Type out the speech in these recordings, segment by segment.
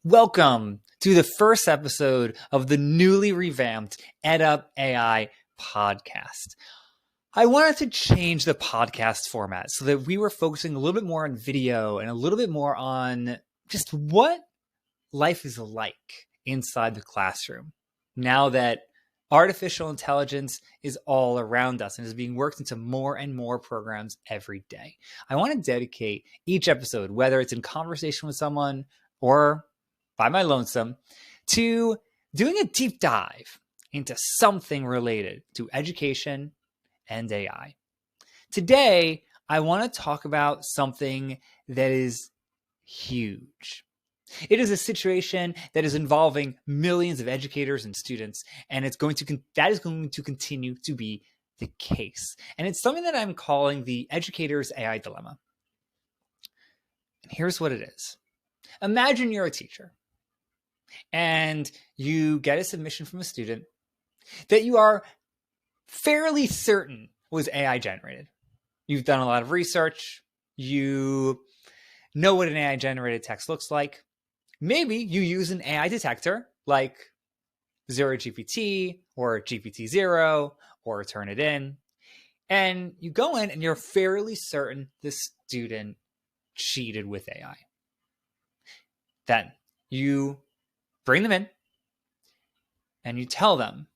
Welcome to the first episode of the newly revamped EdUp AI podcast. I wanted to change the podcast format so that we were focusing a little bit more on video and a little bit more on just what life is like inside the classroom now that artificial intelligence is all around us and is being worked into more and more programs every day. I want to dedicate each episode, whether it's in conversation with someone or by my lonesome, to doing a deep dive into something related to education and AI. Today, I want to talk about something that is huge. It is a situation that is involving millions of educators and students, and that is going to continue to be the case. And it's something that I'm calling the educator's AI dilemma. And here's what it is. Imagine you're a teacher and you get a submission from a student that you are fairly certain was AI generated. You've done a lot of research. You know what an AI generated text looks like. Maybe you use an AI detector like ZeroGPT or GPT-0 or Turnitin, and you go in and you're fairly certain the student cheated with AI. Then you bring them in and you tell them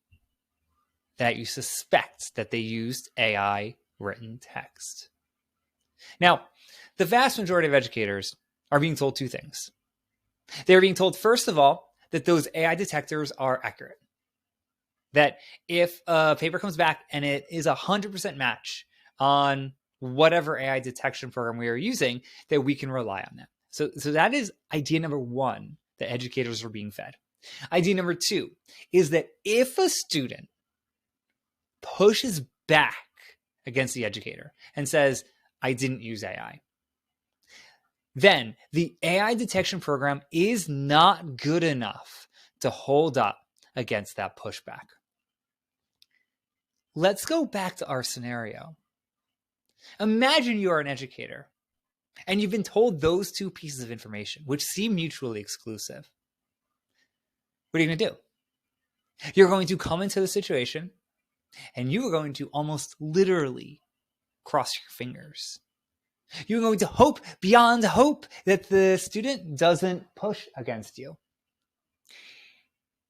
that you suspect that they used AI written text. Now, the vast majority of educators are being told two things. They're being told, first of all, that those AI detectors are accurate. That if a paper comes back and it is 100% match on whatever AI detection program we are using, that we can rely on that. So that is idea number one that educators are being fed. Idea number two is that if a student pushes back against the educator and says, I didn't use AI, then the AI detection program is not good enough to hold up against that pushback. Let's go back to our scenario. Imagine you are an educator and you've been told those two pieces of information, which seem mutually exclusive. What are you going to do? You're going to come into the situation and you are going to almost literally cross your fingers. You're going to hope beyond hope that the student doesn't push against you.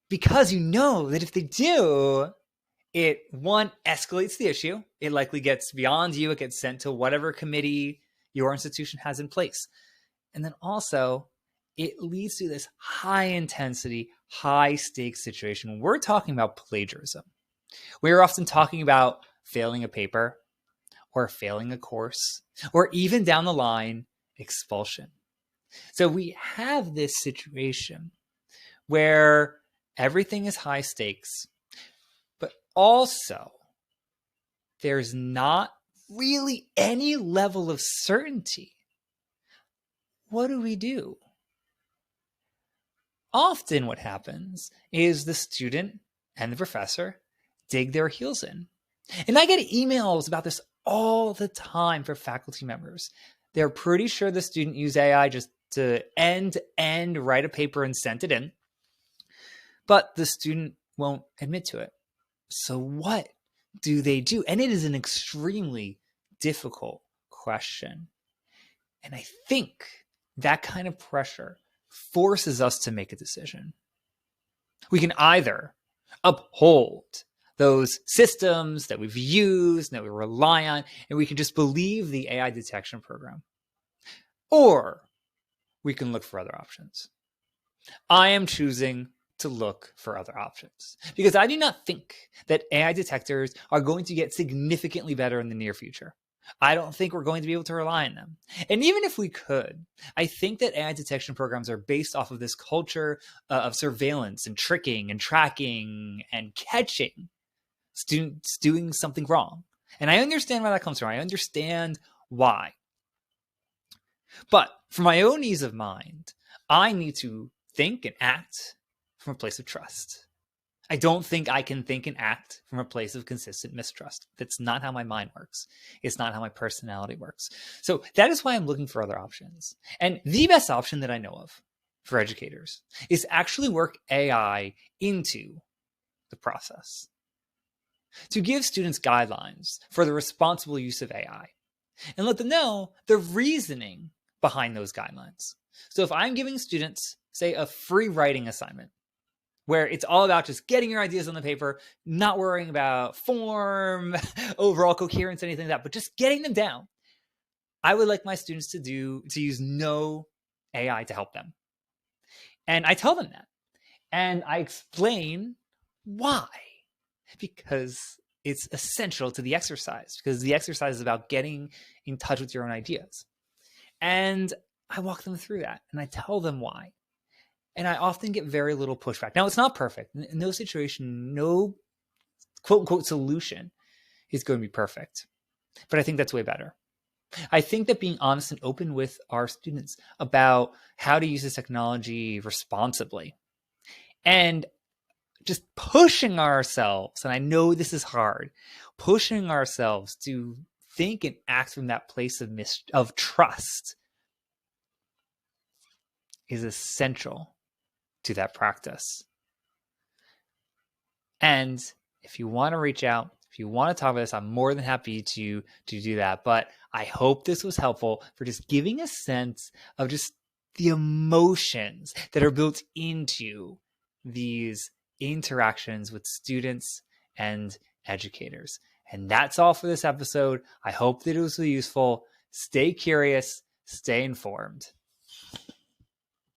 Because you know that if they do, it, one, escalates the issue. It likely gets beyond you. It gets sent to whatever committee your institution has in place. And then also, it leads to this high intensity, high stakes situation. When we're talking about plagiarism, we're often talking about failing a paper or failing a course, or even down the line, expulsion. So we have this situation where everything is high stakes, but also there's not really any level of certainty. What do we do? Often what happens is the student and the professor dig their heels in. And I get emails about this all the time for faculty members. They're pretty sure the student used AI just to end write a paper and sent it in, but the student won't admit to it. So what do they do? And it is an extremely difficult question. And I think that kind of pressure forces us to make a decision. We can either uphold those systems that we've used, that we rely on, and we can just believe the AI detection program. Or we can look for other options. I am choosing to look for other options because I do not think that AI detectors are going to get significantly better in the near future. I don't think we're going to be able to rely on them. And even if we could, I think that AI detection programs are based off of this culture of surveillance and tricking and tracking and catching students doing something wrong. And I understand where that comes from. I understand why. But for my own ease of mind, I need to think and act from a place of trust. I don't think I can think and act from a place of consistent mistrust. That's not how my mind works. It's not how my personality works. So that is why I'm looking for other options. And the best option that I know of for educators is actually work AI into the process to give students guidelines for the responsible use of AI and let them know the reasoning behind those guidelines. So if I'm giving students, say, a free writing assignment where it's all about just getting your ideas on the paper, not worrying about form, overall coherence, anything like that, but just getting them down, I would like my students to use no AI to help them. And I tell them that. And I explain why. Because it's essential to the exercise, because the exercise is about getting in touch with your own ideas. And I walk them through that and I tell them why. And I often get very little pushback. Now, it's not perfect. In no situation, no quote unquote solution is going to be perfect. But I think that's way better. I think that being honest and open with our students about how to use this technology responsibly and just pushing ourselves, and I know this is hard, pushing ourselves to think and act from that place of trust is essential to that practice. And if you want to reach out, if you want to talk about this, I'm more than happy to do that. But I hope this was helpful for just giving a sense of just the emotions that are built into these interactions with students and educators. And that's all for this episode. I hope that it was useful. Stay curious, stay informed.